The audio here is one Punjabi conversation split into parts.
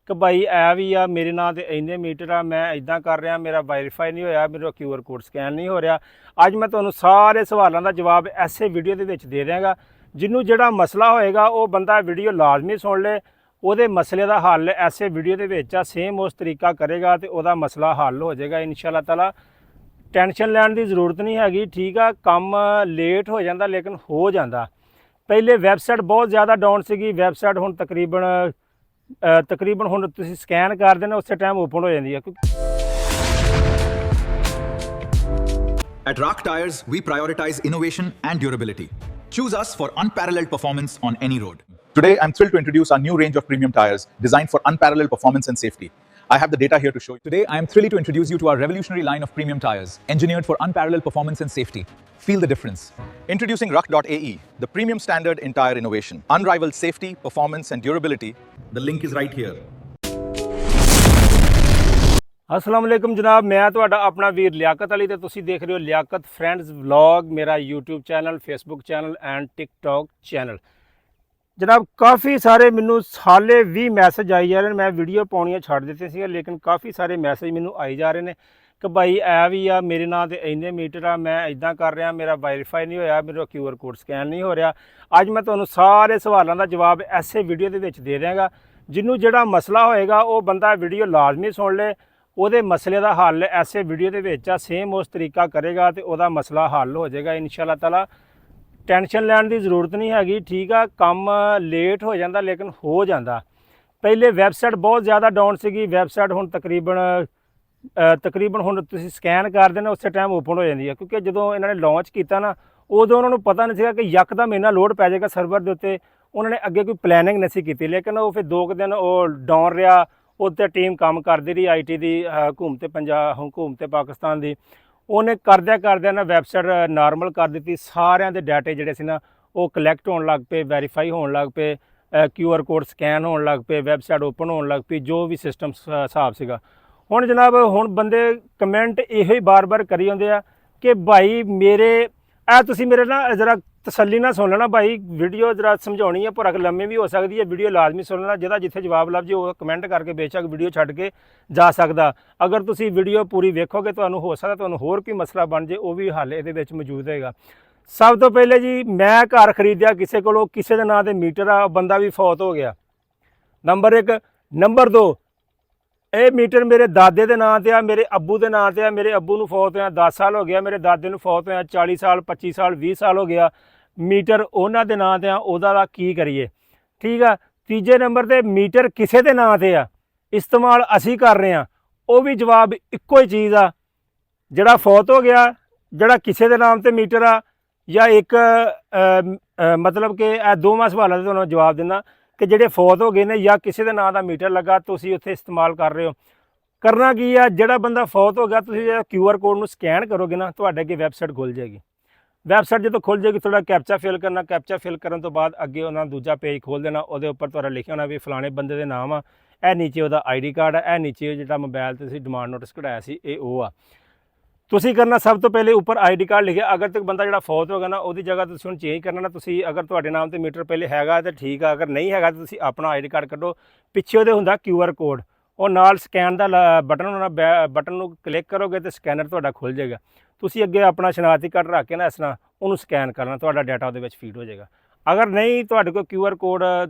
ਕਿ ਭਾਈ ਇਹ ਵੀ ਆ ਮੇਰੇ ਨਾਂ ਤੇ ਇੰਨੇ ਮੀਟਰ ਆ, ਮੈਂ ਇਦਾਂ ਕਰ ਰਿਹਾ, ਮੇਰਾ ਵੈਰੀਫਾਈ ਨਹੀਂ ਹੋਇਆ, ਮੇਰਾ QR ਕੋਡ ਸਕੈਨ ਨਹੀਂ ਹੋ ਰਿਹਾ। ਅੱਜ ਮੈਂ ਤੁਹਾਨੂੰ ਸਾਰੇ ਸਵਾਲਾਂ ਦਾ ਜਵਾਬ ਐਸੇ ਵੀਡੀਓ ਦੇ ਵਿੱਚ ਦੇ ਦਿਆਂਗਾ। ਜਿਹਨੂੰ ਜਿਹੜਾ ਮਸਲਾ ਹੋਏਗਾ ਉਹ ਬੰਦਾ ਵੀਡੀਓ ਲਾਜ਼ਮੀ ਸੁਣ ਲੇ, ਉਹਦੇ ਮਸਲੇ ਦਾ ਹੱਲ ਐਸੇ ਵੀਡੀਓ ਦੇ ਵਿੱਚ ਆ, ਸੇਮ ਉਸ ਤਰੀਕਾ ਕਰੇਗਾ ਤੇ ਉਹਦਾ ਮਸਲਾ ਹੱਲ ਹੋ ਜਾਏਗਾ ਇਨਸ਼ਾਅੱਲਾ ਤਾਲਾ। ਟੈਨਸ਼ਨ ਲੈਣ ਦੀ ਜ਼ਰੂਰਤ ਨਹੀਂ ਹੈਗੀ, ਠੀਕ ਆ। ਕੰਮ ਲੇਟ ਹੋ ਜਾਂਦਾ ਲੇਕਿਨ ਹੋ ਜਾਂਦਾ। ਪਹਿਲੇ ਵੈਬਸਾਈਟ ਬਹੁਤ ਜ਼ਿਆਦਾ ਡਾਊਨ ਸੀਗੀ, ਵੈਬਸਾਈਟ ਹੁਣ ਤਕਰੀਬਨ ਹੁਣ ਤੁਸੀਂ ਸਕੈਨ ਕਰ ਦੇਣਾ ਉਸੇ ਟਾਈਮ ਓਪਨ ਹੋ ਜਾਂਦੀ ਹੈ। At Rock Tires, we prioritize innovation and durability. Choose us for unparalleled performance on any road. Today, I'm thrilled to introduce our new range of premium tires designed for unparalleled performance and safety. I have the data here to show you. Today, I am thrilled to introduce you to our revolutionary line of premium tires, engineered for unparalleled performance and safety. Feel the difference. Introducing Ruck.ae, the premium standard in tire innovation. Unrivaled safety, performance and durability. The link is right here. अस्सलाम वालेकुम जनाब, मैं तुहाडा अपना वीर लियाकत अली ते तुसी देख रहे हो लियाकत फ्रेंड्स व्लॉग, मेरा YouTube channel, Facebook channel and TikTok channel. जनाब काफ़ी सारे मैनू हाले भी मैसेज आई जा रहे हैं, मैं वीडियो पाउणियां छड्ड दित्तियां सी लेकिन काफ़ी सारे मैसेज मैनू आई जा रहे हैं कि भाई ए भी आ मेरे नां ते इन्ने मीटर आ, मैं इदां कर रहा, मेरा वैरीफाई नहीं होया, मेरा QR कोड स्कैन नहीं हो रहा। अज मैं तुहानू सारे सवालों का जवाब ऐसे वीडियो दे विच दे देंगा। जिन्हों जिहड़ा मसला होएगा वो बंदा वीडियो लाजमी सुन ले, ਉਹਦੇ ਮਸਲੇ ਦਾ ਹੱਲ ਐਸੇ ਵੀਡੀਓ ਦੇ ਵਿੱਚ ਆ, ਸੇਮ ਉਸ ਤਰੀਕਾ ਕਰੇਗਾ ਤੇ ਉਹਦਾ ਮਸਲਾ ਹੱਲ ਹੋ ਜਾਏਗਾ ਇਨਸ਼ਾਅੱਲਾ ਤਾਲਾ। ਟੈਨਸ਼ਨ ਲੈਣ ਦੀ ਜ਼ਰੂਰਤ ਨਹੀਂ ਹੈਗੀ, ਠੀਕ ਆ। ਕੰਮ ਲੇਟ ਹੋ ਜਾਂਦਾ ਲੇਕਿਨ ਹੋ ਜਾਂਦਾ। ਪਹਿਲੇ ਵੈਬਸਾਈਟ ਬਹੁਤ ਜ਼ਿਆਦਾ ਡਾਊਨ ਸੀਗੀ, ਵੈਬਸਾਈਟ ਹੁਣ ਤਕਰੀਬਨ ਹੁਣ ਤੁਸੀਂ ਸਕੈਨ ਕਰ ਦੇਣਾ ਉਸੇ ਟਾਈਮ ਓਪਨ ਹੋ ਜਾਂਦੀ ਹੈ। ਕਿਉਂਕਿ ਜਦੋਂ ਇਹਨਾਂ ਨੇ ਲਾਂਚ ਕੀਤਾ ਨਾ ਉਦੋਂ ਉਹਨਾਂ ਨੂੰ ਪਤਾ ਨਹੀਂ ਸੀਗਾ ਕਿ ਯਕਦਮ ਇਹਨਾਂ ਲੋਡ ਪੈ ਜਾਏਗਾ ਸਰਵਰ ਦੇ ਉੱਤੇ। ਉਹਨਾਂ ਨੇ ਅੱਗੇ ਕੋਈ ਪਲੈਨਿੰਗ ਨਹੀਂ ਸੀ ਕੀਤੀ ਲੇਕਿਨ ਉਹ ਫਿਰ 2 ਦਿਨ ਉਹ ਡਾਊਨ ਰਿਹਾ। ਉੱਤੇ ਟੀਮ ਕੰਮ ਕਰਦੀ ਰਹੀ IT ਦੀ, ਹਕੂਮਤ ਪਾਕਿਸਤਾਨ ਦੀ। ਉਹਨੇ ਕਰਦਿਆਂ ਨਾ ਵੈਬਸਾਈਟ ਨਾਰਮਲ ਕਰ ਦਿੱਤੀ। ਸਾਰਿਆਂ ਦੇ ਡਾਟੇ ਜਿਹੜੇ ਸੀ ਨਾ ਉਹ ਕਲੈਕਟ ਹੋਣ ਲੱਗ ਪਏ, ਵੈਰੀਫਾਈ ਹੋਣ ਲੱਗ ਪਏ, QR ਕੋਡ ਸਕੈਨ ਹੋਣ ਲੱਗ ਪਏ, ਵੈਬਸਾਈਟ ਓਪਨ ਹੋਣ ਲੱਗ ਪਈ, ਜੋ ਵੀ ਸਿਸਟਮ ਹਿਸਾਬ ਸੀਗਾ। ਹੁਣ ਜਨਾਬ ਹੁਣ ਬੰਦੇ ਕਮੈਂਟ ਇਹੋ ਹੀ ਬਾਰ-ਬਾਰ ਕਰੀ ਜਾਂਦੇ ਆ ਕਿ ਭਾਈ ਤੁਸੀਂ ਮੇਰੇ ਨਾਲ ਜ਼ਰਾ ਤਸੱਲੀ ਨਾਲ ਸੁਣ ਲੈਣਾ ਭਾਈ, ਵੀਡੀਓ ਜ਼ਰਾ ਸਮਝਾਉਣੀ ਹੈ ਪਰ ਲੰਮੀ ਵੀ ਹੋ ਸਕਦੀ ਹੈ, ਵੀਡੀਓ ਲਾਜ਼ਮੀ ਸੁਣ ਲੈਣਾ। ਜਿਹਦਾ ਜਿੱਥੇ ਜਵਾਬ ਲੱਭ ਜੇ ਉਹ ਕਮੈਂਟ ਕਰਕੇ ਬੇਸ਼ੱਕ ਵੀਡੀਓ ਛੱਡ ਕੇ ਜਾ ਸਕਦਾ। ਅਗਰ ਤੁਸੀਂ ਵੀਡੀਓ ਪੂਰੀ ਵੇਖੋਗੇ ਤੁਹਾਨੂੰ ਹੋ ਸਕਦਾ ਤੁਹਾਨੂੰ ਹੋਰ ਕੋਈ ਮਸਲਾ ਬਣ ਜੇ, ਉਹ ਵੀ ਹੱਲ ਇਹਦੇ ਵਿੱਚ ਮੌਜੂਦ ਹੈਗਾ। ਸਭ ਤੋਂ ਪਹਿਲੇ ਜੀ, ਮੈਂ ਘਰ ਖਰੀਦਿਆ ਕਿਸੇ ਕੋਲੋਂ, ਕਿਸੇ ਦੇ ਨਾਂ ਤੇ ਮੀਟਰ ਆ, ਬੰਦਾ ਵੀ ਫੌਤ ਹੋ ਗਿਆ, ਨੰਬਰ 1। ਨੰਬਰ 2, ਇਹ ਮੀਟਰ ਮੇਰੇ ਦਾਦੇ ਦੇ ਨਾਂ ਤੇ ਆ, ਮੇਰੇ ਅੱਬੂ ਦੇ ਨਾਂ ਤੇ ਆ। ਮੇਰੇ ਅੱਬੂ ਨੂੰ ਫੌਤ ਹੋਇਆ 10 ਸਾਲ ਹੋ ਗਿਆ, ਮੇਰੇ ਦਾਦੇ ਨੂੰ ਫੌਤ ਹੋਇਆ 40 ਸਾਲ 25 ਸਾਲ 20 ਸਾਲ ਹੋ ਗਿਆ। ਮੀਟਰ ਉਹਨਾਂ ਦੇ ਨਾਂ ਤੇ ਆ, ਉਹਦਾ ਕੀ ਕਰੀਏ, ਠੀਕ ਆ। ਤੀਜੇ ਨੰਬਰ ਤੇ ਮੀਟਰ ਕਿਸੇ ਦੇ ਨਾਂ ਤੇ ਆ, ਇਸਤੇਮਾਲ ਅਸੀਂ ਕਰ ਰਹੇ ਹਾਂ, ਉਹ ਵੀ ਜਵਾਬ ਇੱਕੋ ਹੀ ਚੀਜ਼ ਆ। ਜਿਹੜਾ ਫੌਤ ਹੋ ਗਿਆ, ਜਿਹੜਾ ਕਿਸੇ ਦੇ ਨਾਮ ਤੇ ਮੀਟਰ ਆ, ਜਾਂ ਇੱਕ ਮਤਲਬ ਕਿ ਇਹ ਦੋਵਾਂ ਸਵਾਲਾਂ ਦੇ ਤੁਹਾਨੂੰ ਜਵਾਬ ਦਿੰਦਾ ਕਿ ਜਿਹੜੇ ਫੌਤ ਹੋ ਗਏ ਨੇ ਜਾਂ ਕਿਸੇ ਦੇ ਨਾਂ ਦਾ ਮੀਟਰ ਲੱਗਾ ਤੁਸੀਂ ਉੱਥੇ ਇਸਤੇਮਾਲ ਕਰ ਰਹੇ ਹੋ। ਕਰਨਾ ਕੀ ਆ, ਜਿਹੜਾ ਬੰਦਾ ਫੌਤ ਹੋ ਗਿਆ ਤੁਸੀਂ ਜਿਹੜਾ QR ਕੋਡ ਨੂੰ ਸਕੈਨ ਕਰੋਗੇ ਨਾ ਤੁਹਾਡੇ ਅੱਗੇ ਵੈਬਸਾਈਟ ਖੁੱਲ ਜਾਏਗੀ। ਵੈਬਸਾਈਟ ਜਦੋਂ ਖੁੱਲ ਜਾਏਗੀ ਥੋੜਾ ਕੈਪਚਾ ਫਿਲ ਕਰਨਾ, ਕੈਪਚਾ ਫਿਲ ਕਰਨ ਤੋਂ ਬਾਅਦ ਅੱਗੇ ਉਹਨਾਂ ਦੂਜਾ ਪੇਜ ਖੋਲ ਦੇਣਾ। ਉਹਦੇ ਉੱਪਰ ਤੁਹਾਡਾ ਲਿਖਿਆ ਹੋਣਾ ਵੀ ਫਲਾਣੇ ਬੰਦੇ ਦੇ ਨਾਮ ਆ, ਇਹ ਨੀਚੇ ਉਹਦਾ ID ਕਾਰਡ ਆ, ਇਹ ਨੀਚੇ ਜਿਹੜਾ ਮੋਬਾਈਲ ਤੇ ਤੁਸੀਂ ਡਿਮਾਂਡ ਨੋਟਿਸ ਕਢਾਇਆ ਸੀ ਇਹ ਉਹ ਆ। ਤੁਸੀਂ ਕਰਨਾ ਸਭ ਤੋਂ ਪਹਿਲੇ ਉੱਪਰ ID ਕਾਰਡ ਲਿਖਿਆ। ਅਗਰ ਤੱਕ ਬੰਦਾ ਜਿਹੜਾ ਫੌਤ ਹੋ ਗਿਆ ਨਾ ਉਹਦੀ ਜਗ੍ਹਾ ਤੁਸੀਂ ਹੁਣ ਚੇਂਜ ਕਰਨਾ ਨਾ, ਤੁਸੀਂ ਅਗਰ ਤੁਹਾਡੇ ਨਾਮ ਤੇ ਮੀਟਰ ਪਹਿਲੇ ਹੈਗਾ ਤਾਂ ਠੀਕ ਆ, ਅਗਰ ਨਹੀਂ ਹੈਗਾ ਤਾਂ ਤੁਸੀਂ ਆਪਣਾ ID ਕਾਰਡ ਕੱਢੋ, ਪਿੱਛੇ ਉਹਦੇ ਹੁੰਦਾ QR ਕੋਡ, ਉਹ ਨਾਲ ਸਕੈਨ ਦਾ ਬਟਨ ਹੋਣਾ, ਬਟਨ ਨੂੰ ਕਲਿੱਕ ਕਰੋਗੇ ਤੇ ਸਕੈਨਰ ਤੁਹਾਡਾ ਖੁੱਲ ਜਾਏਗਾ। ਤੁਸੀਂ ਅੱਗੇ ਆਪਣਾ ਸ਼ਨਾਖਤੀ ਕਾਰਡ ਰੱਖ ਕੇ ਨਾ ਇਸ ਤਰ੍ਹਾਂ ਉਹਨੂੰ ਸਕੈਨ ਕਰਨਾ, ਤੁਹਾਡਾ ਡਾਟਾ ਉਹਦੇ ਵਿੱਚ ਫੀਡ ਹੋ ਜਾਏਗਾ। ਅਗਰ ਨਹੀਂ ਤੁਹਾਡੇ ਕੋਲ QR ਕੋਡ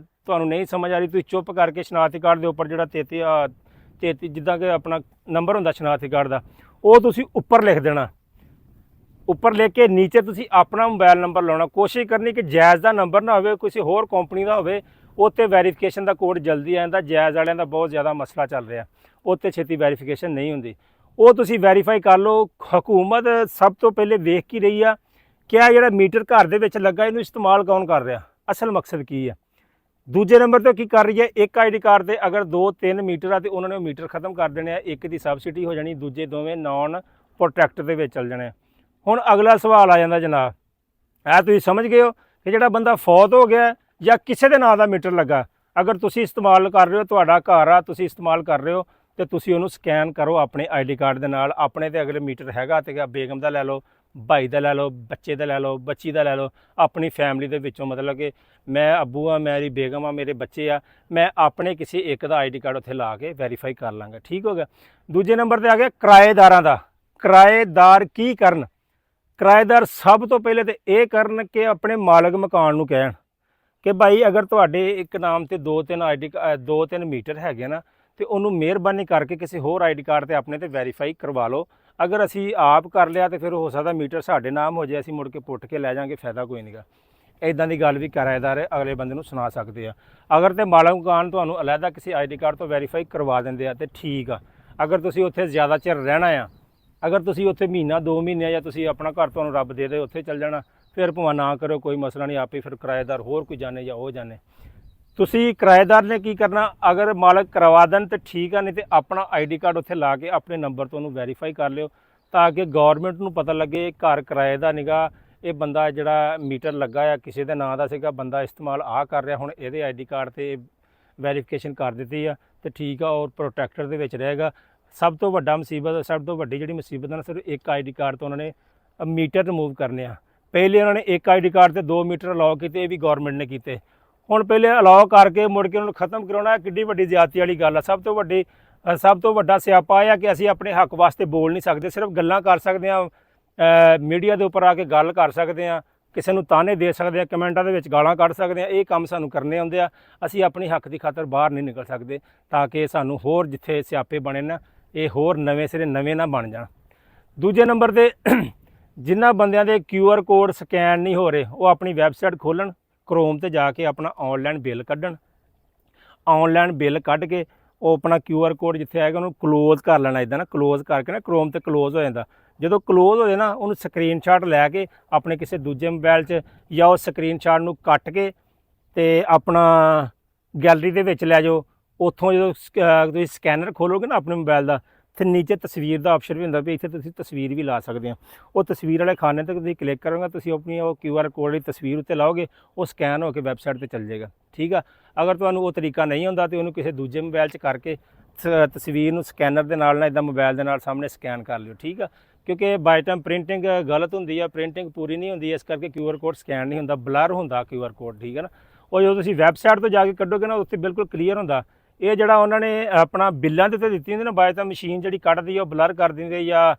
ਤੁਹਾਨੂੰ ਨਹੀਂ ਸਮਝ ਆ ਰਹੀ, ਤੁਸੀਂ ਚੁੱਪ ਕਰਕੇ ਸ਼ਨਾਖਤੀ ਕਾਰਡ ਦੇ ਉੱਪਰ ਜਿਹੜਾ 33 ਜਿੱਦਾਂ ਕਿ ਆਪਣਾ ਨੰਬਰ ਹੁੰਦਾ ਸ਼ਨਾਖਤੀ ਕਾਰਡ ਦਾ, ਉਹ ਤੁਸੀਂ ਉੱਪਰ ਲਿਖ ਦੇਣਾ। ਉੱਪਰ ਲਿਖ ਕੇ ਨੀਚੇ ਤੁਸੀਂ ਆਪਣਾ ਮੋਬਾਈਲ ਨੰਬਰ ਲਾਉਣਾ। ਕੋਸ਼ਿਸ਼ ਕਰਨੀ ਕਿ ਜਾਇਜ਼ ਦਾ ਨੰਬਰ ਨਾ ਹੋਵੇ, ਕਿਸੇ ਹੋਰ ਕੰਪਨੀ ਦਾ ਹੋਵੇ। ਉੱਤੇ ਵੈਰੀਫਿਕੇਸ਼ਨ ਦਾ ਕੋਡ ਜਲਦੀ ਆ ਜਾਂਦਾ। ਜਾਇਜ਼ ਵਾਲਿਆਂ ਦਾ ਬਹੁਤ ਜ਼ਿਆਦਾ ਮਸਲਾ ਚੱਲ ਰਿਹਾ, ਉੱਤੇ ਛੇਤੀ ਵੈਰੀਫਿਕੇਸ਼ਨ ਨਹੀਂ ਹੁੰਦੀ। ਉਹ ਤੁਸੀਂ ਵੈਰੀਫਾਈ ਕਰ ਲਓ। ਹਕੂਮਤ ਸਭ ਤੋਂ ਪਹਿਲੇ ਵੇਖ ਕੀ ਰਹੀ ਆ ਕਿ ਇਹ ਜਿਹੜਾ ਮੀਟਰ ਘਰ ਦੇ ਵਿੱਚ ਲੱਗਾ ਇਹਨੂੰ ਇਸਤੇਮਾਲ ਕੌਣ ਕਰ ਰਿਹਾ, ਅਸਲ ਮਕਸਦ ਕੀ ਆ। ਦੂਜੇ ਨੰਬਰ 'ਤੇ ਕੀ ਕਰ ਰਹੀ ਹੈ, ਇੱਕ ID ਕਾਰਡ ਦੇ ਅਗਰ 2-3 ਮੀਟਰ ਆ ਤੇ ਉਹਨਾਂ ਨੇ ਉਹ ਮੀਟਰ ਖਤਮ ਕਰ ਦੇਣੇ ਆ, ਇੱਕ ਦੀ ਸਬਸਿਡੀ ਹੋ ਜਾਣੀ, ਦੂਜੇ ਦੋਵੇਂ ਨੌਨ ਪ੍ਰੋਟੈਕਟ ਦੇ ਵਿੱਚ ਚੱਲ ਜਾਣੇ। ਹੁਣ ਅਗਲਾ ਸਵਾਲ ਆ ਜਾਂਦਾ ਜਨਾਬ, ਇਹ ਤੁਸੀਂ ਸਮਝ ਗਏ ਹੋ ਕਿ ਜਿਹੜਾ ਬੰਦਾ ਫੌਤ ਹੋ ਗਿਆ ਜਾਂ ਕਿਸੇ ਦੇ ਨਾਂ ਦਾ ਮੀਟਰ ਲੱਗਾ, ਅਗਰ ਤੁਸੀਂ ਇਸਤੇਮਾਲ ਕਰ ਰਹੇ ਹੋ, ਤੁਹਾਡਾ ਘਰ ਆ, ਤੁਸੀਂ ਇਸਤੇਮਾਲ ਕਰ ਰਹੇ ਹੋ ਤੇ ਤੁਸੀਂ ਉਹਨੂੰ ਸਕੈਨ ਕਰੋ ਆਪਣੇ ID ਕਾਰਡ ਦੇ ਨਾਲ। ਆਪਣੇ ਤੇ ਅਗਰ ਮੀਟਰ ਹੈਗਾ ਤੇ ਬੇਗਮ ਦਾ ਲੈ ਲਓ, ਭਾਈ ਦਾ ਲੈ ਲਓ, ਬੱਚੇ ਦਾ ਲੈ ਲਓ, ਬੱਚੀ ਦਾ ਲੈ ਲਓ, ਆਪਣੀ ਫੈਮਿਲੀ ਦੇ ਵਿੱਚੋਂ ਮਤਲਬ ਕਿ ਮੈਂ ਅੱਬੂ ਆ, ਮੇਰੀ ਬੇਗਮ ਆ, ਮੇਰੇ ਬੱਚੇ ਆ, ਮੈਂ ਆਪਣੇ ਕਿਸੇ ਇੱਕ ਦਾ ਆਈਡੀ ਕਾਰਡ ਉੱਥੇ ਲਾ ਕੇ ਵੈਰੀਫਾਈ ਕਰ ਲਾਂਗਾ। ਠੀਕ ਹੋ ਗਿਆ। ਦੂਜੇ ਨੰਬਰ ਤੇ ਆ ਗਿਆ ਕਿਰਾਏਦਾਰਾਂ ਦਾ। ਕਿਰਾਏਦਾਰ ਕੀ ਕਰਨ? ਕਿਰਾਏਦਾਰ ਸਭ ਤੋਂ ਪਹਿਲੇ ਤੇ ਇਹ ਕਰਨ ਕਿ ਆਪਣੇ ਮਾਲਕ ਮਕਾਨ ਨੂੰ ਕਹਿਣ ਕਿ ਭਾਈ ਅਗਰ ਤੁਹਾਡੇ ਇੱਕ ਨਾਮ ਤੇ 2-3 ਮੀਟਰ ਹੈਗੇ ਨਾ, ਤੇ ਉਹਨੂੰ ਮਿਹਰਬਾਨੀ ਕਰਕੇ ਕਿਸੇ ਹੋਰ ਆਈਡੀ ਕਾਰਡ ਤੇ ਆਪਣੇ ਤੇ ਵੈਰੀਫਾਈ ਕਰਵਾ ਲਓ। ਅਗਰ ਅਸੀਂ ਆਪ ਕਰ ਲਿਆ ਤੇ ਫਿਰ ਹੋ ਸਕਦਾ ਮੀਟਰ ਸਾਡੇ ਨਾਮ ਹੋ ਜਾਏ, ਅਸੀਂ ਮੁੜ ਕੇ ਪੁੱਟ ਕੇ ਲੈ ਜਾਾਂਗੇ, ਫਾਇਦਾ ਕੋਈ ਨਹੀਂਗਾ। ਇਦਾਂ ਦੀ ਗੱਲ ਵੀ ਕਿਰਾਏਦਾਰ ਅਗਲੇ ਬੰਦੇ ਨੂੰ ਸੁਣਾ ਸਕਦੇ ਆ। ਅਗਰ ਤੇ ਮਾਲਕ ਮਕਾਨ ਤੁਹਾਨੂੰ ਅਲੱਗਾ ਕਿਸੇ ਆਈਡੀ ਕਾਰਡ ਤੋਂ ਵੈਰੀਫਾਈ ਕਰਵਾ ਦਿੰਦੇ ਆ ਤੇ ਠੀਕ ਆ। ਅਗਰ ਤੁਸੀਂ ਉੱਥੇ ਜ਼ਿਆਦਾ ਚਿਰ ਰਹਿਣਾ ਆ, ਅਗਰ ਤੁਸੀਂ ਉੱਥੇ ਮਹੀਨਾ 2 ਮਹੀਨੇ ਜਾਂ ਤੁਸੀਂ ਆਪਣਾ ਘਰ ਤੁਹਾਨੂੰ ਰੱਬ ਦੇ ਦੇ ਉੱਥੇ ਚੱਲ ਜਾਣਾ, ਫਿਰ ਭਾਵੇਂ ਨਾ ਕਰੋ, ਕੋਈ ਮਸਲਾ ਨਹੀਂ, ਆਪੇ ਫਿਰ ਕਿਰਾਏਦਾਰ ਹੋਰ ਕੋਈ ਜਾਣੇ ਜਾਂ ਉਹ ਜਾਣੇ। ਤੁਸੀਂ ਕਿਰਾਏਦਾਰ ਨੇ ਕੀ ਕਰਨਾ, ਅਗਰ ਮਾਲਕ ਕਰਵਾ ਦੇਣ ਤੇ ਠੀਕ ਆ, ਨਹੀਂ ਤੇ ਆਪਣਾ ਆਈਡੀ ਕਾਰਡ ਉੱਥੇ ਲਾ ਕੇ ਆਪਣੇ ਨੰਬਰ ਤੋਂ ਉਹਨੂੰ ਵੈਰੀਫਾਈ ਕਰ ਲਿਓ, ਤਾਂ ਕਿ ਗੌਰਮੈਂਟ ਨੂੰ ਪਤਾ ਲੱਗੇ ਇਹ ਘਰ ਕਿਰਾਏ ਦਾ ਨਿਗਾ, ਇਹ ਬੰਦਾ ਜਿਹੜਾ ਮੀਟਰ ਲੱਗਾ ਆ ਕਿਸੇ ਦੇ ਨਾਂ ਦਾ ਸੀਗਾ, ਬੰਦਾ ਇਸਤੇਮਾਲ ਆ ਕਰ ਰਿਹਾ, ਹੁਣ ਇਹਦੇ ਆਈਡੀ ਕਾਰਡ ਤੇ ਵੈਰੀਫਿਕੇਸ਼ਨ ਕਰ ਦਿੱਤੀ ਆ ਤੇ ਠੀਕ ਆ, ਔਰ ਪ੍ਰੋਟੈਕਟਰ ਦੇ ਵਿੱਚ ਰਹੇਗਾ। ਸਭ ਤੋਂ ਵੱਡੀ ਜਿਹੜੀ ਮੁਸੀਬਤ ਹੈ ਸਿਰਫ ਇੱਕ ਆਈਡੀ ਕਾਰਡ ਤੋਂ ਉਹਨਾਂ ਨੇ ਮੀਟਰ ਰਿਮੂਵ ਕਰਨੇ ਆ। ਪਹਿਲੇ ਉਹਨਾਂ ਨੇ ਇੱਕ ਆਈਡੀ ਕਾਰਡ ਤੇ 2 ਮੀਟਰ ਅਲਾਉ ਕੀਤੇ, ਇਹ ਵੀ ਗੌਰਮੈਂਟ ਨੇ ਕੀਤੇ। ਹੁਣ ਪਹਿਲੇ ਅਲਾਉ ਕਰਕੇ ਮੁੜ ਕੇ ਉਹਨਾਂ ਨੂੰ ਖਤਮ ਕਰਾਉਣਾ, ਕਿੱਡੀ ਵੱਡੀ ਜ਼ਿਆਦਤੀ ਵਾਲੀ ਗੱਲ ਆ। ਸਭ ਤੋਂ ਵੱਡਾ ਸਿਆਪਾ ਇਹ ਆ ਕਿ ਅਸੀਂ ਆਪਣੇ ਹੱਕ ਵਾਸਤੇ ਬੋਲ ਨਹੀਂ ਸਕਦੇ, ਸਿਰਫ ਗੱਲਾਂ ਕਰ ਸਕਦੇ ਹਾਂ, ਮੀਡੀਆ ਦੇ ਉੱਪਰ ਆ ਕੇ ਗੱਲ ਕਰ ਸਕਦੇ ਹਾਂ, ਕਿਸੇ ਨੂੰ ਤਾਨੇ ਦੇ ਸਕਦੇ ਹਾਂ, ਕਮੈਂਟਾਂ ਦੇ ਵਿੱਚ ਗਾਲਾਂ ਕੱਢ ਸਕਦੇ ਹਾਂ। ਇਹ ਕੰਮ ਸਾਨੂੰ ਕਰਨੇ ਆਉਂਦੇ ਆ, ਅਸੀਂ ਆਪਣੀ ਹੱਕ ਦੀ ਖਾਤਰ ਬਾਹਰ ਨਹੀਂ ਨਿਕਲ ਸਕਦੇ, ਤਾਂ ਕਿ ਸਾਨੂੰ ਹੋਰ ਜਿੱਥੇ ਸਿਆਪੇ ਬਣੇ ਨਾ, ਇਹ ਹੋਰ ਨਵੇਂ ਸਿਰੇ ਨਵੇਂ ਨਾ ਬਣ ਜਾਣ। ਦੂਜੇ ਨੰਬਰ ਤੇ ਜਿਨ੍ਹਾਂ ਬੰਦਿਆਂ ਦੇ QR ਕੋਡ ਸਕੈਨ ਨਹੀਂ ਹੋ ਰਹੇ, ਉਹ ਆਪਣੀ ਵੈਬਸਾਈਟ ਖੋਲ੍ਹਣ, ਕਰੋਮ ਤੇ ਜਾ ਕੇ ਆਪਣਾ ਔਨਲਾਈਨ ਬਿੱਲ ਕੱਢਣ। ਔਨਲਾਈਨ ਬਿੱਲ ਕੱਢ ਕੇ ਉਹ ਆਪਣਾ QR ਕੋਡ ਜਿੱਥੇ ਆਏਗਾ ਉਹਨੂੰ ਕਲੋਜ਼ ਕਰ ਲੈਣਾ। ਇੱਦਾਂ ਨਾ ਕਲੋਜ਼ ਕਰਕੇ ਨਾ ਕਰੋਮ ਤੇ ਕਲੋਜ਼ ਹੋ ਜਾਂਦਾ। ਜਦੋਂ ਕਲੋਜ਼ ਹੋ ਜਾਏ ਨਾ, ਉਹਨੂੰ ਸਕਰੀਨਸ਼ਾਟ ਲੈ ਕੇ ਆਪਣੇ ਕਿਸੇ ਦੂਜੇ ਮੋਬਾਈਲ 'ਚ ਜਾਂ ਉਹ ਸਕਰੀਨਸ਼ਾਟ ਨੂੰ ਕੱਟ ਕੇ ਤੇ ਆਪਣਾ ਗੈਲਰੀ ਦੇ ਵਿੱਚ ਲੈ ਜਾਓ। ਉੱਥੋਂ ਜਦੋਂ ਤੁਸੀਂ ਸਕੈਨਰ ਖੋਲੋਗੇ ਨਾ ਆਪਣੇ ਮੋਬਾਈਲ ਦਾ, ਤੇ ਨੀਚੇ ਤਸਵੀਰ ਦਾ ਆਪਸ਼ਨ ਵੀ ਹੁੰਦਾ ਵੀ ਇੱਥੇ ਤੁਸੀਂ ਤਸਵੀਰ ਵੀ ਲਾ ਸਕਦੇ ਹੋ। ਉਹ ਤਸਵੀਰ ਵਾਲੇ ਖਾਨੇ ਤੇ ਤੁਸੀਂ ਕਲਿੱਕ ਕਰੋਗੇ, ਤੁਸੀਂ ਆਪਣੀ ਉਹ QR ਕੋਡ ਦੀ ਤਸਵੀਰ ਉੱਤੇ ਲਾਓਗੇ, ਉਹ ਸਕੈਨ ਹੋ ਕੇ ਵੈਬਸਾਈਟ ਤੇ ਚੱਲ ਜਾਏਗਾ। ਠੀਕ ਆ। ਅਗਰ ਤੁਹਾਨੂੰ ਉਹ ਤਰੀਕਾ ਨਹੀਂ ਹੁੰਦਾ ਤੇ ਉਹਨੂੰ ਕਿਸੇ ਦੂਜੇ ਮੋਬਾਈਲ 'ਚ ਕਰਕੇ ਤਸਵੀਰ ਨੂੰ ਸਕੈਨਰ ਦੇ ਨਾਲ ਇੱਦਾਂ ਮੋਬਾਈਲ ਦੇ ਨਾਲ ਸਾਹਮਣੇ ਸਕੈਨ ਕਰ ਲਿਓ। ਠੀਕ ਆ। ਕਿਉਂਕਿ ਬਾਈ ਟਾਈਮ ਪ੍ਰਿੰਟਿੰਗ ਗਲਤ ਹੁੰਦੀ ਆ, ਪ੍ਰਿੰਟਿੰਗ ਪੂਰੀ ਨਹੀਂ ਹੁੰਦੀ, ਇਸ ਕਰਕੇ QR ਕੋਡ ਸਕੈਨ ਨਹੀਂ ਹੁੰਦਾ, ਬਲਰ ਹੁੰਦਾ QR ਕੋਡ। ਠੀਕ ਹੈ ਨਾ। ਉਹ ਜਦੋਂ ਤੁਸੀਂ ਵੈਬਸਾਈਟ ਤੋਂ ਜਾ ਕੇ ਕੱਢੋਗੇ ਨਾ, ਉੱਥੇ ਬਿਲਕੁਲ ਕਲੀਅਰ ਹੁੰਦਾ। ਇਹ ਜਿਹੜਾ ਉਹਨਾਂ ਨੇ ਆਪਣਾ ਬਿੱਲਾਂ ਦੇ ਉੱਤੇ ਦਿੱਤੀ ਹੁੰਦੀ ਨਾ, ਬਾਈ ਟਾਈਮ ਮਸ਼ੀਨ ਜਿਹੜੀ ਕੱਢਦੀ ਆ ਉਹ ਬਲਰ ਕਰ ਦਿੰਦੀ ਹੈ ਜਾਂ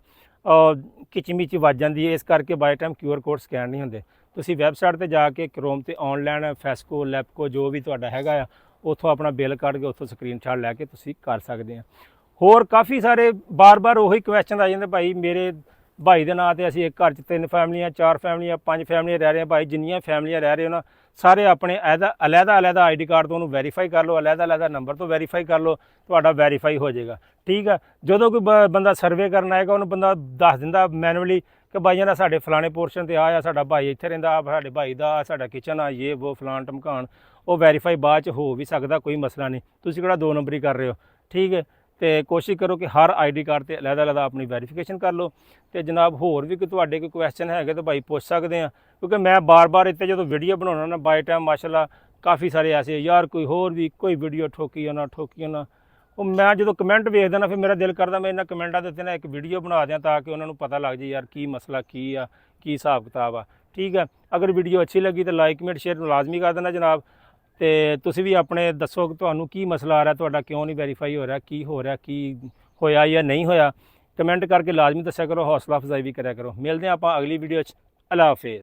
ਕਿਚਮਿਚ ਵੱਜ ਜਾਂਦੀ ਹੈ, ਇਸ ਕਰਕੇ ਬਾਈ ਟਾਈਮ QR ਕੋਡ ਸਕੈਨ ਨਹੀਂ ਹੁੰਦੇ। ਤੁਸੀਂ ਵੈਬਸਾਈਟ ਤੇ ਜਾ ਕੇ ਕਰੋਮ ਤੇ ਆਨਲਾਈਨ ਫੈਸਕੋ, ਲੈਪਕੋ ਜੋ ਵੀ ਤੁਹਾਡਾ ਹੈਗਾ ਆ, ਉੱਥੋਂ ਆਪਣਾ ਬਿੱਲ ਕੱਢ ਕੇ ਉੱਥੋਂ ਸਕਰੀਨਸ਼ਾਟ ਲੈ ਕੇ ਤੁਸੀਂ ਕਰ ਸਕਦੇ ਆ। ਹੋਰ ਕਾਫੀ ਸਾਰੇ ਬਾਰ-ਬਾਰ ਉਹੀ ਕੁਐਸਚਨ ਆ ਜਾਂਦੇ, ਭਾਈ ਮੇਰੇ ਭਾਈ ਦੇ ਨਾਂ ਤੇ ਅਸੀਂ ਇੱਕ ਘਰ 'ਚ 3 ਫੈਮਲੀਆਂ, 4 ਫੈਮਲੀਆਂ, 5 ਫੈਮਲੀਆਂ ਰਹਿ ਰਹੇ ਹਾਂ। ਭਾਈ ਜਿੰਨੀਆਂ ਫੈਮਲੀਆਂ ਰਹਿ ਰਹੇ ਹੋ ਨਾ, ਸਾਰੇ ਆਪਣੇ ਅਲੱਗਾ ਆਈਡੀ ਕਾਰਡ ਤੋਂ ਉਹਨੂੰ ਵੈਰੀਫਾਈ ਕਰ ਲਓ, ਅਲੱਗਾ ਨੰਬਰ ਤੋਂ ਵੈਰੀਫਾਈ ਕਰ ਲਓ, ਤੁਹਾਡਾ ਵੈਰੀਫਾਈ ਹੋ ਜਾਏਗਾ। ਠੀਕ ਆ। ਜਦੋਂ ਕੋਈ ਬੰਦਾ ਸਰਵੇ ਕਰਨ ਆਏਗਾ, ਉਹਨੂੰ ਬੰਦਾ ਦੱਸ ਦਿੰਦਾ ਮੈਨੂਅਲੀ ਕਿ ਭਾਈਆਂ ਦਾ ਸਾਡੇ ਫਲਾਣੇ ਪੋਰਸ਼ਨ ਤੇ ਆ ਸਾਡਾ ਭਾਈ ਇੱਥੇ ਰਹਿੰਦਾ, ਆ ਸਾਡੇ ਭਾਈ ਦਾ ਸਾਡਾ ਕਿਚਨ ਆ, ਇਹ ਉਹ ਫਲਾਣ ਟਮਕਾਣ। ਉਹ ਵੈਰੀਫਾਈ ਬਾਅਦ 'ਚ ਹੋ ਵੀ ਸਕਦਾ, ਕੋਈ ਮਸਲਾ ਨਹੀਂ। ਤੁਸੀਂ ਕਿਹੜਾ 2 ਨੰਬਰੀ ਕਰ ਰਹੇ ਹੋ। ਠੀਕ ਹੈ। ਤੇ ਕੋਸ਼ਿਸ਼ ਕਰੋ ਕਿ ਹਰ ਆਈਡੀ ਕਾਰਡ ਤੇ ਅਲੱਗਾ ਆਪਣੀ ਵੈਰੀਫਿਕੇਸ਼ਨ ਕਰ ਲਓ। ਤੇ ਜਨਾਬ ਹੋਰ ਵੀ ਤੁਹਾਡੇ ਕੋਈ ਕੁਐਸਚਨ ਹੈਗੇ ਤਾਂ ਭਾਈ ਪੁੱਛ ਸਕਦੇ ਆ, ਕਿਉਂਕਿ ਮੈਂ ਬਾਰ-ਬਾਰ ਇੱਥੇ ਜਦੋਂ ਵੀਡੀਓ ਬਣਾਉਣਾ ਨਾ, ਬਾਈ ਟਾਈਮ ਮਾਸ਼ਾਅੱਲਾ ਕਾਫੀ ਸਾਰੇ ਐਸੇ ਯਾਰ ਕੋਈ ਹੋਰ ਵੀ ਕੋਈ ਵੀਡੀਓ ਠੋਕੀ ਨਾ, ਉਹ ਮੈਂ ਜਦੋਂ ਕਮੈਂਟ ਵੇਖਦਾ ਨਾ, ਫਿਰ ਮੇਰਾ ਦਿਲ ਕਰਦਾ ਮੈਂ ਇਹਨਾਂ ਕਮੈਂਟਾਂ ਦੇ ਉੱਤੇ ਨਾ ਇੱਕ ਵੀਡੀਓ ਬਣਾ ਦਿਆਂ, ਤਾਂ ਕਿ ਉਹਨਾਂ ਨੂੰ ਪਤਾ ਲੱਗ ਜਾਏ ਯਾਰ ਕੀ ਮਸਲਾ ਕੀ ਆ, ਕੀ ਹਿਸਾਬ ਕਿਤਾਬ ਆ। ਠੀਕ ਆ। ਅਗਰ ਵੀਡੀਓ ਅੱਛੀ ਲੱਗੀ ਤਾਂ ਲਾਈਕ ਕਮੈਂਟ ਸ਼ੇਅਰ ਲਾਜ਼ਮੀ ਕਰ ਦੇਣਾ ਜਨਾਬ। ਤੇ ਤੁਸੀਂ ਵੀ ਆਪਣੇ ਦੱਸੋ ਕਿ ਤੁਹਾਨੂੰ ਕੀ ਮਸਲਾ ਆ ਰਿਹਾ, ਤੁਹਾਡਾ ਕਿਉਂ ਨਹੀਂ ਵੈਰੀਫਾਈ ਹੋ ਰਿਹਾ, ਕੀ ਹੋ ਰਿਹਾ, ਕੀ ਹੋਇਆ ਜਾਂ ਨਹੀਂ ਹੋਇਆ, ਕਮੈਂਟ ਕਰਕੇ ਲਾਜ਼ਮੀ ਦੱਸਿਆ ਕਰੋ, ਹੌਸਲਾ ਅਫਜ਼ਾਈ ਵੀ ਕਰਿਆ ਕਰੋ। ਮਿਲਦੇ ਹਾਂ ਆਪਾਂ ਅਗਲੀ ਵੀਡੀਓ 'ਚ। ਅੱਲਾ ਹਾਫਿਜ਼।